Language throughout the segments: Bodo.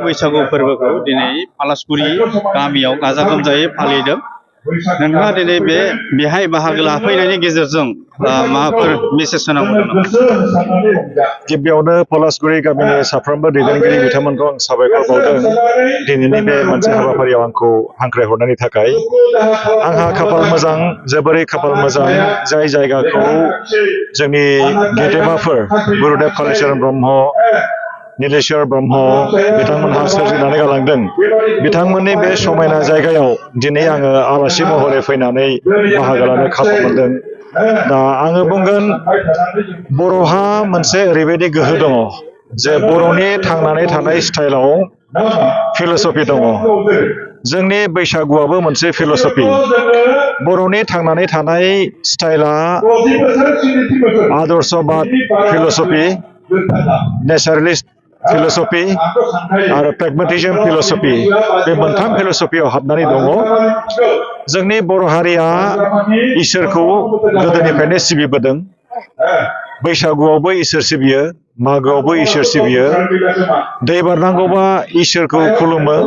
बैसागु फोरबोखौ दिनै पलासगुरि गामियाव गाजा गोमजायै फालिदों। नोंथाङा दिनै बेहाय बाहागो लाफैनायनि गेजेरजों माबाफोर मेसेज होनांगौ दं नामा? गिबियावनो पलासगुरि गामिनि साफ्रोमबो दैदेनगिरि बिथांमोनखौ आं साबायखर बावदों दिनैनि बे मोनसे हाबाफारियाव आंखौ हांख्रायहरनायनि थाखाय। आंहा खाफाल मोजां, जोबोरै खाफाल मोजां, जाय जायगाखौ जोंनि गेदेमाफोर गुरुदेव कालीचरण ब्रह्म, नीलेश्वर ब्रह्म बिथांमोनहा सोरजिनानै गालांदों। बिथांमोननि बे समायना जायगायाव दिनै आङो आलासि महरै फैनानै बाहागो लानो खाबु मोनदों। दा आङो बुंगोन, बर'हा मोनसे ओरैबायदि गोहो दङ जे बर'नि थांनानै थानाय स्टाइलाव फिलसफि दङ। जोंनि बैसागुआबो मोनसे फिलसफि। बर'नि थांनानै थानाय स्टाइला आदर्शबाद फिलसफि, नेचारेलिस्ट फिलसफि आरो प्रेगमेटिज्म फिलसफि, बे मोनथाम फिलसफियाव हाबनानै दङ। जोंनि बर' हारिया इसोरखौ गोदोनिफ्रायनो सिबिबोदों। बैसागुआवबो इसोर सिबियो, मागोआवबो इसोर सिबियो, दै बारनांगौबा इसोरखौ खुलुमो,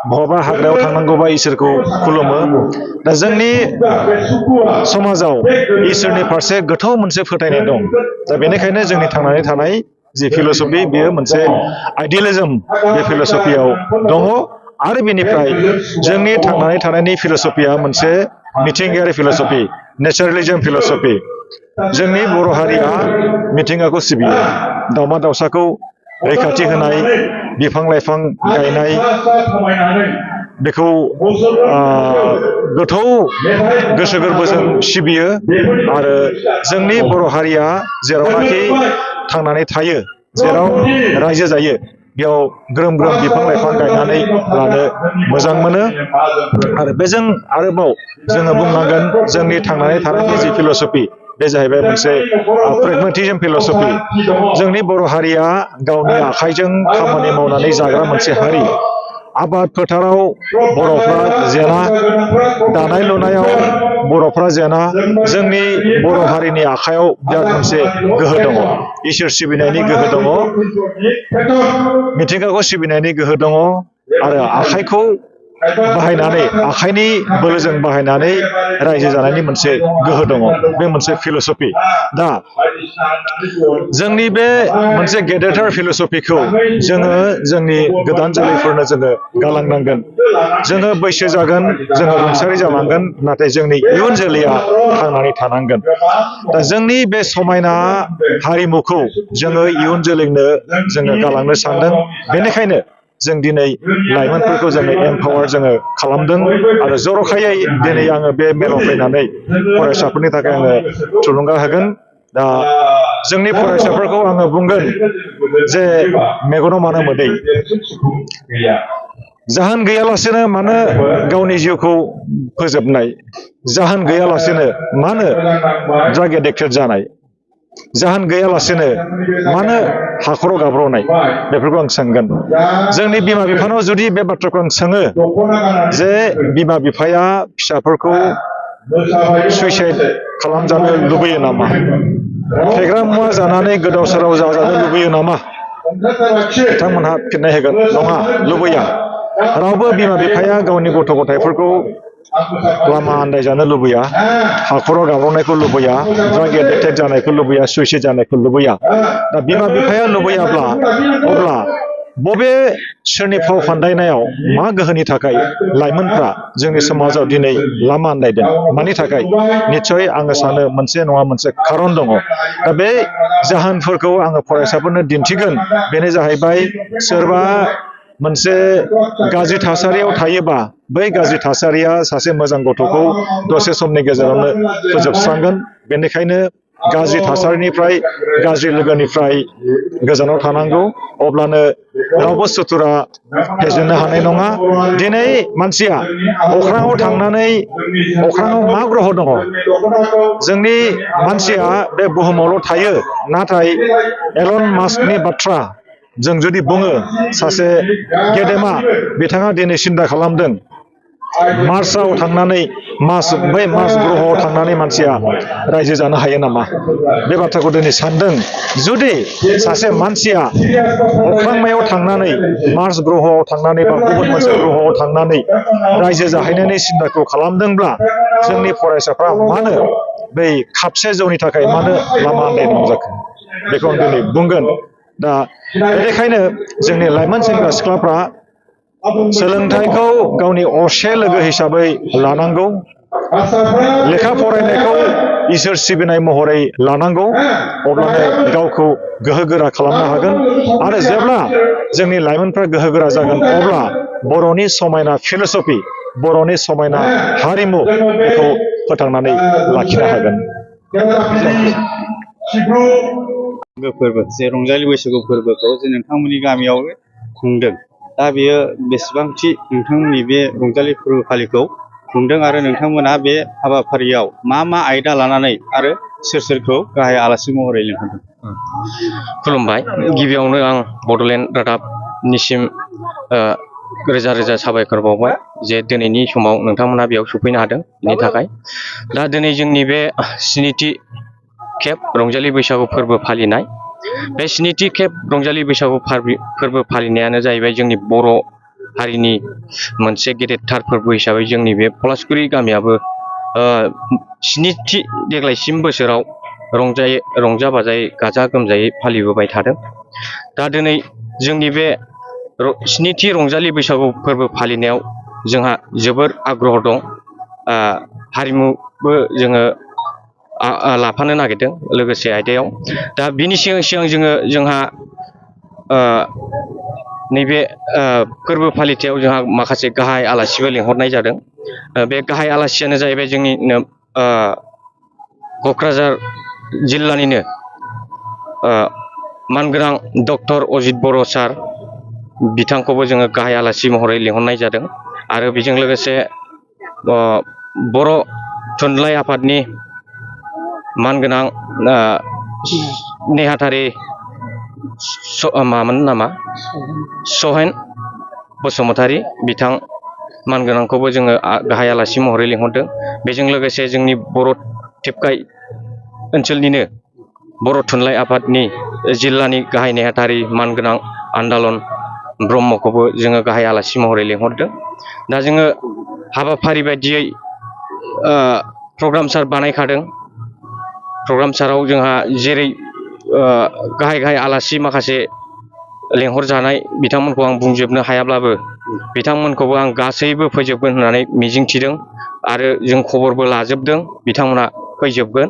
बहाबा हाग्रायाव थांनांगौबा इसोरखौ खुलुमो। दा जोंनि समाजाव इसोरनि फारसे गोथौ मोनसे फोथायनाय दं। दा बेनिखायनो जोंनि थांनानै थानाय जि फिलसफि बेयो मोनसे आइडियेलिज्म, बे फिलसफियाव दङ। आरो बेनिफ्राय जोंनि थांनानै थानायनि फिलसफिया मोनसे मिथिंगायारि फिलसफि, नेचारेलिज्म फिलसफि। जोंनि बर' हारिया मिथिंगाखौ सिबियो, दावमा दावसाखौ रैखाथि होनाय, बिफां लाइफां गायनाय, बेखौ गोथौ गोसो गोरबोजों सिबियो। आरो जोंनि बर' हारिया जेरावनाखि थांनानै थायो, जेराव रायजो जायो, बेयाव ग्रोम ग्रोम बिफां लाइफां गायनानै लानो मोजां मोनो। आरो बेजों आरोबाव जोङो बुंनांगोन, जोंनि थांनानै थानायनि जि फिलसफि बे जाहैबाय मोनसे प्रेगमेटिज्म फिलसफि। जोंनि बर' हारिया गावनि आखाइजों खामानि मावनानै जाग्रा मोनसे हारि। आबाद फोथाराव बर'फ्रा जेना, दानाय लुनायाव बर'फ्रा जेना। जोंनि बर' हारिनि आखायाव बिराद मोनसे गोहो दङ, इसोर सिबिनायनि गोहो दङ, मिथिंगाखौ सिबिनायनि गोहो दङ। आरो आखाइखौ बाहायनानै, आखाइनि बोलोजों बाहायनानै रायजो जानायनि मोनसे गोहो दङ। बे मोनसे फिलसफि। दा जोंनि बे मोनसे गेदेरथार फिलसफिखौ जोङो जोंनि गोदान जोलैफोरनो जोङो गालांनांगोन। जोङो बैसो जागोन, जोङो रुंसारि जालांगोन, नाथाय जोंनि इयुन जोलैया थांनानै थानांगोन। दा जोंनि बे समायना हारिमुखौ जोङो इयुन जोलैनो जोङो गालांनो सानदों। बेनिखायनो जों दिनै लाइमोनफोरखौ जोङो एमपावार जोङो खालामदों। आरो जर'खायै दिनै आङो बे मेलाव फैनानै फरायसाफोरनि थाखाय आङो थुलुंगा होगोन। दा जोंनि फरायसाफोरखौ आङो बुंगोन जे मेगनाव मानो मोदै, जाहोन गैयालासेनो मानो गावनि जिउखौ फोजोबनाय, जाहोन गैयालासेनो मानो ड्राग एडिक्टेड जानाय, जाहोन गैयालासेनो मानो हाखराव गाब्र'नाय, बेफोरखौ आं सोंगोन। जोंनि बिमा बिफानाव जुदि बे बाथ्राखौ आं सोङो जे बिमा बिफाया फिसाफोरखौ सुइसाइड खालामजानो लुबैयो नामा, फेग्रा मुवा जानानै गोदाव सोराव जाजानो लुबैयो नामा, बिथांमोनहा फिननाय होगोन, नङा, लुबैया। रावबो बिमा बिफाया गावनि गथ' गथायफोरखौ लामा आन्दायजानो लुबैया, हाखराव गाब्र'नायखौ लुबैया, ड्राग एडिक्टेड जानायखौ लुबैया, सुइसाइड जानायखौ लुबैया। दा बिमा बिफाया लुबैयाब्ला अब्ला बबे सोरनि फाव फान्दायनायाव मा गोहोनि थाखाय लाइमोनफ्रा जोंनि समाजाव दिनै लामा आन्दायदों, मानि थाखाय? निस्सय आङो सानो मोनसे नङा मोनसे खारन दङ। दा बे जाहोनफोरखौ आङो फरायसाफोरनो दिन्थिगोन। बेनो जाहैबाय, सोरबा मोनसे गाज्रि थासारियाव थायोबा बै गाज्रि थासारिया सासे मोजां गथ'खौ दसे समनि गेजेरावनो फोजोबस्रांगोन। बेनिखायनो गाज्रि थासारिनिफ्राय, गाज्रि लोगोनिफ्राय गोजानाव थानांगौ। अब्लानो रावबो सुथुरा फेजेननो हानाय नङा। दिनै मानसिया अख्राङाव थांनानै, अख्राङाव मा ग्रह दङ? जोंनि मानसिया बे बुहुमावल' थायो। नाथाय एलन मास्कनि बाथ्रा जों जुदि बुङो, सासे गेदेमा बिथाङा दिनै सिन्था खालामदों मार्चआव थांनानै बै मार्च ग्रहआव थांनानै मानसिया रायजो जानो हायो नामा बे बाथ्राखौ दिनै सानदों जुदि सासे मानसिया अख्रांमायाव थांनानै मार्च ग्रहआव थांनानै बा गुबुन मोनसे ग्रहआव थांनानै रायजो जाहैनायनि सिन्ताखौ खालामदोंब्ला जोंनि फरायसाफ्रा मानो बै खापसे जौनि थाखाय मानो लामा आन्दायनांगौ जाखो बेखौ आं दिनै बुंगोन दा बेनिखायनो जोंनि लाइमोन सेंग्रा सिख्लाफ्रा सोलोंथाइखौ गावनि असे लोगो हिसाबै लानांगौ लेखा फरायनायखौ इसोर सिबिनाय महरै लानांगौ अब्लानो गावखौ गोहोगोरा खालामनो हागोन आरो जेब्ला जोंनि लाइमोनफ्रा गोहोगोरा जागोन अब्ला बर'नि समायना फिल'सफि बर'नि समायना हारिमु बेखौ फोथांनानै लाखिनो हागोन फोरबो जे रंजालि बैसागु फोरबोखौ जे नोंथांमोननि गामियाव खुंदों दा बेयो बेसेबांथि नोंथांमोननि बे रंजालि फोरबो फालिखौ खुंदों आरो नोंथांमोना बे हाबाफारियाव मा आयदा लानानै आरो सोर सोरखौ गाहाय आलासि महरै लिंहरदों? खुलुमबाय गिबियावनो आं बड'लेण्ड रादाबनिसिम रोजा रोजा साबायखर बावबाय जे दिनैनि समाव नोंथांमोना बेयाव सफैनो हादों बेनि थाखाय दा दिनै जोंनि बे स्निथि खेब रंजालि बैसागु फोरबो फालिनाय बे स्निथि खेब रंजालि बैसागु फोरबो फालिनायानो जाहैबाय जोंनि बर' हारिनि मोनसे गेदेरथार फोरबो हिसाबै जोंनि बे पलासगुरि गामियाबो स्निथि देग्लायसिम बोसोराव रंजा बाजायै गाजा गोमजायै फालिबोबाय थादों दा दिनै जोंनि बे स्निथि रंजालि बैसागु फोरबो फालिनायाव जोंहा जोबोर आग्रह दं हारिमुबो जोङो लाफानो नागिरदों लोगोसे आयदायाव दा बिनि सिगां जोंहा नैबे फोरबो फालिथायाव जोंहा माखासे गाहाय आलासिबो लिंहरनाय जादों बे गाहाय आलासियानो जाहैबाय जोंनिनो क'क्राझार जिल्लानिनो मानगोनां डक्टर अजित बर' सार बिथांखौबो जोङो गाहाय आलासि महरै लिंहरनाय जादों आरो बेजों लोगोसे बर' थुनलाइ आफादनि मानगोनां नेहाथारि मामोन नामा सहेन बसुमतारी बिथां मानगोनांखौबो जोङो गाहाय आलासि महरै लिंहरदों बेजों लोगोसे जोंनि बर' टिपकाइ ओनसोलनिनो बर' थुनलाइ आफादनि जिल्लानि गाहाय नेहाथारि मानगोनां आन्दालन ब्रह्मखौबो जोङो गाहाय आलासि महरै लिंहरदों दा जोङो हाबाफारि बायदियै प्रग्राम सार बानायखादों प्रग्राम साराव जोंहा जेरै गाहाय आलासि माखासे लेंहरजानाय बिथांमोनखौ आं बुंजोबनो हायाब्लाबो बिथांमोनखौबो आं गासैबो फैजोबगोन होननानै मिजिंथिदों आरो जों खबरबो लाजोबदों बिथांमोना फैजोबगोन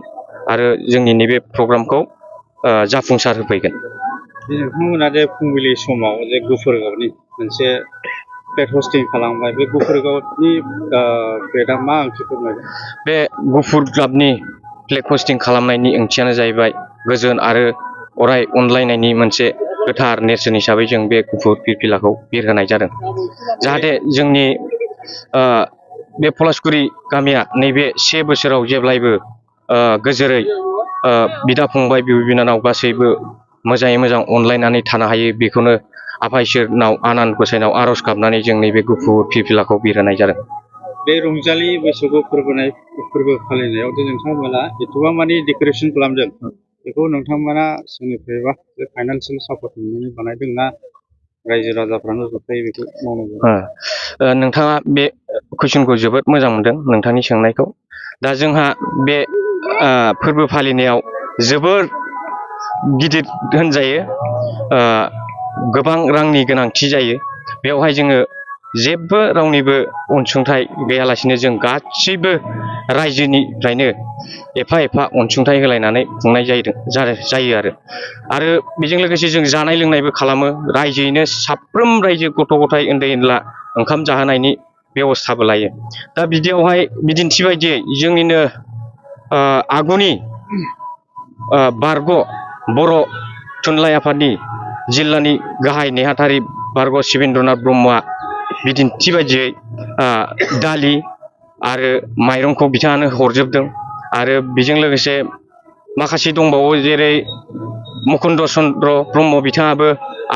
आरो जोंनि नैबे प्रग्रामखौ जाफुंसार होफैगोन। नोंथांमोना जे फुंबिलि समाव जे गुफुरगावनि मोनसे प्लेट हस्टिं खालामबाय बे गुफुरगावनि प्लेटआ मा ओंथि फोरमायदों? बे गुफुर गाबनि फ्लेग हस्टिं खालामनायनि ओंथियानो जाहैबाय गोजोन आरो अराय अनलायनायनि मोनसे गोथार नेरसोन हिसाबै जों बे गुफुर फिरफिलाखौ बिरहोनाय जादों जाहाथे जोंनि बे पलासगुरि गामिया नैबे से बोसोराव जेब्लायबो गोजोरै बिदा फंबाय बिब' बिनानाव गासैबो मोजाङै मोजां अनलायनानै थानो हायो बेखौनो आफा इसोरनाव आनान गसाइनाव आर'ज गाबनानै जों नैबे गुफुर फिरफिलाखौ बिरहोनाय जादों। बे रंजालि बैसागु फोरबो फालिनायाव जे नोंथांमोना एथ'बां मानि डेक'रेसन खालामदों बेखौ नोंथांमोना सोरनिफ्रायबा फाइनान्सियेल सापर्ट मोननानै बानायदों ना रायजो राजाफ्रानो जथायै बेखौ मावनांगौ? नोंथाङा बे कुइसनखौ जोबोद मोजां मोनदों नोंथांनि सोंनायखौ दा जोंहा बे फोरबो फालिनायाव जोबोर गिदिर होनजायो गोबां रांनि गोनांथि जायो बेवहाय जोङो जेबो रावनिबो अनसुंथाइ गैयालासिनो जों गासैबो रायजोनिफ्रायनो एफा अनसुंथाइ होलायनानै खुंनाय जायो आरो बेजों लोगोसे जों जानाय लोंनायबो खालामो रायजोयैनो साफ्रोम रायजो गथ' गथाय उन्दै उनला ओंखाम जाहोनायनि बेबस्थाबो लायो दा बिदियावहाय बिदिन्थि बायदियै जोंनिनो आगुनि बारग' बर' थुनलाइ आफादनि जिल्लानि गाहाय नेहाथारि बारग' शिबेन्द्रनाथ ब्रह्मआ बिदिन्थि बायदियै दालि आरो माइरंखौ बिथाङानो हरजोबदों आरो बेजों लोगोसे माखासे दंबावो जेरै मुकुन्द चन्द्र ब्रह्म बिथाङाबो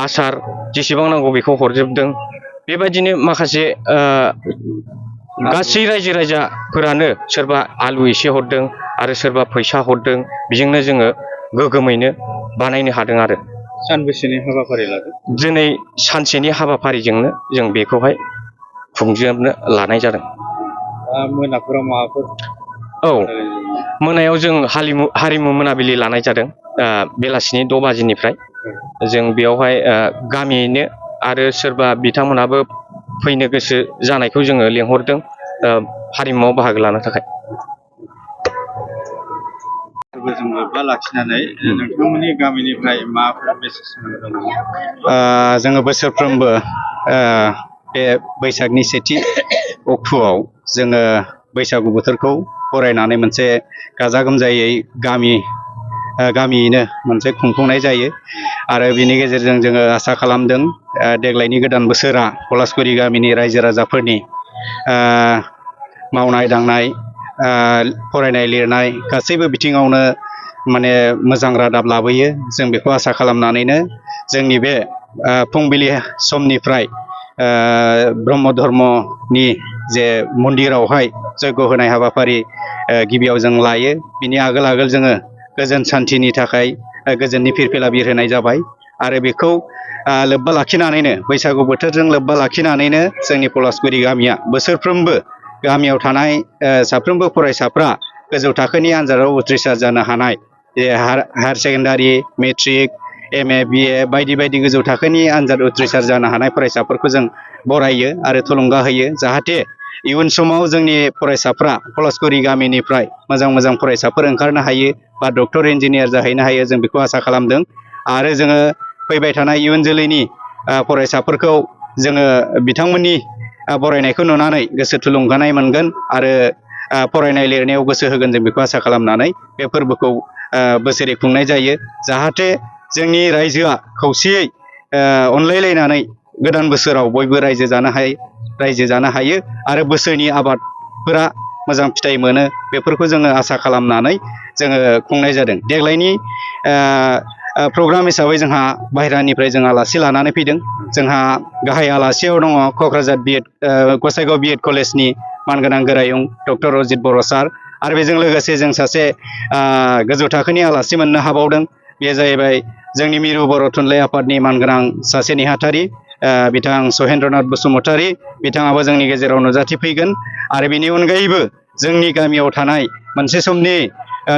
आसार जेसेबां नांगौ बेखौ हरजोबदों बेबायदिनो माखासे गासै रायजो राजाफोरानो सोरबा आलु एसे हरदों आरो सोरबा फैसा हरदों, बेजोंनो जोङो गोगोमैनो बानायनो हादों आरो। सानबेसेनि हाबाफारि लादों? दिनै सानसेनि हाबाफारिजोंनो जों बेखौहाय खुंजोबनो लानाय जादों। मोनाफोराव माबाफोर? औ, मोनायाव जों हारिमु मोनाबिलि लानाय जादों। बेलासिनि 6 बाजिनिफ्राय जों बेयावहाय गामियैनो आरो सोरबा बिथांमोनाबो फैनो गोसो जानायखौ जोङो लेंहरदों हारिमुआव बाहागो लानो थाखाय। जों लोब्बा लाखिनानै नोंथांमोननि गामिनिफ्राय माबाफोर मेसेज होनो दङ? जोङो बोसोरफ्रोमबो बे बैसागनि 1 अक्ट'आव जोङो बैसागु बोथोरखौ बरायनानै मोनसे गाजा गोमजायै गामियैनो मोनसे खुंफुंनाय जायो आरो बिनि गेजेरजों जोङो आसा खालामदों देग्लायनि गोदान बोसोरा पलासबारि गामिनि रायजो राजाफोरनि मावनाय दांनाय, फरायनाय लिरनाय गासैबो बिथिङावनो माने मोजां रादाब लाबोयो। जों बेखौ आसा खालामनानैनो जोंनि बे फुंबिलि समनिफ्राय ब्रह्म धर्मनि जे मन्दिरावहाय जयग' होनाय हाबाफारि गिबियाव जों लायो। बिनि आगोल आगोल जोङो गोजोन सान्थिनि थाखाय गोजोननि फिरफिला बिरहोनाय जाबाय आरो बेखौ लोब्बा लाखिनानैनो बैसागु बोथोरजों लोब्बा लाखिनानैनो जोंनि पलासबारि गामिया बोसोरफ्रोमबो गामियाव थानाय साफ्रोमबो फरायसाफ्रा गोजौ थाखोनि आनजादाव उथ्रिसार जानो हानाय, जे हायार सेकेन्डारि, मेट्रिक, MA, BA बायदि बायदि गोजौ थाखोनि आनजाद उथ्रिसार जानो हानाय फरायसाफोरखौ जों बरायो आरो थुलुंगा होयो, जाहाथे इयुन समाव जोंनि फरायसाफ्रा पलासबारि गामिनिफ्राय मोजां मोजां फरायसाफोर ओंखारनो हायो बा डक्टर, इन्जिनियार जाहैनो हायो। जों बेखौ आसा खालामदों आरो जोङो फैबाय थानाय इयुन जोलैनि फरायसाफोरखौ जोङो बिथांमोननि बरायनायखौ नुनानै गोसो थुलुंगानाय मोनगोन आरो फरायनाय लिरनायाव गोसो होगोन। जों बेखौ आसा खालामनानै बे फोरबोखौ बोसोरै खुंनाय जायो, जाहाथे जोंनि रायजोआ खौसेयै अनलायलायनानै गोदान बोसोराव बयबो रायजो जानो हायो आरो बोसोरनि आबादफोरा मोजां फिथाइ मोनो। बेफोरखौ जोङो आसा खालामनानै जोङो खुंनाय जादों। देग्लायनि प्रग्राम हिसाबै जोंहा बाहेरानिफ्राय जों आलासि लानानै फैदों। जोंहा गाहाय आलासियाव दङ क'क्राझार गसाइगाव BEd कलेजनि मानगोनां गोरायुं डक्टर अजित बर' सार आरो बेजों लोगोसे जों सासे गोजौ थाखोनि आलासि मोननो हाबावदों। बे जाहैबाय जोंनि मिरु बर' थुनलाइ आफादनि मानगोनां सासे नेहाथारि बिथां सहेन्द्रनाथ बसुमतारी, बिथाङाबो जोंनि गेजेराव नुजाथिफैगोन आरो बेनि अनगायैबो जोंनि गामियाव थानाय मोनसे समनि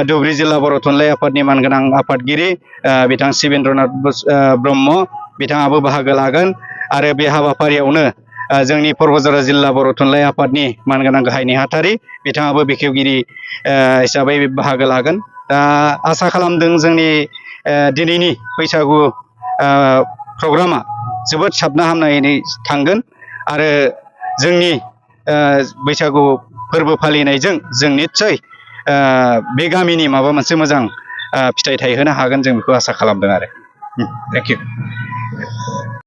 धुबरी जिल्ला बर' थुनलाइ आफादनि मानगोनां आफादगिरि बिथां शिबेन्द्रनाथ ब्रह्म, बिथाङाबो बाहागो लागोन आरो बे हाबाफारियावनो जोंनि परबजरा जिल्ला बर' थुनलाइ आफादनि मानगोनां गाहाय नेहाथारि, बिथाङाबो बेखेवगिरि हिसाबै बाहागो लागोन। दा आसा खालामदों जोंनि दिनैनि बैसागु प्रग्रामा जोबोद साबना हामनायै थांगोन आरो जोंनि बैसागु फोरबो फालिनायजों जों निस्सय बे गामिनि माबा मोनसे मोजां फिथाइ थायहोनो हागोन। जों बेखौ आसा खालामदों आरो। Thank you.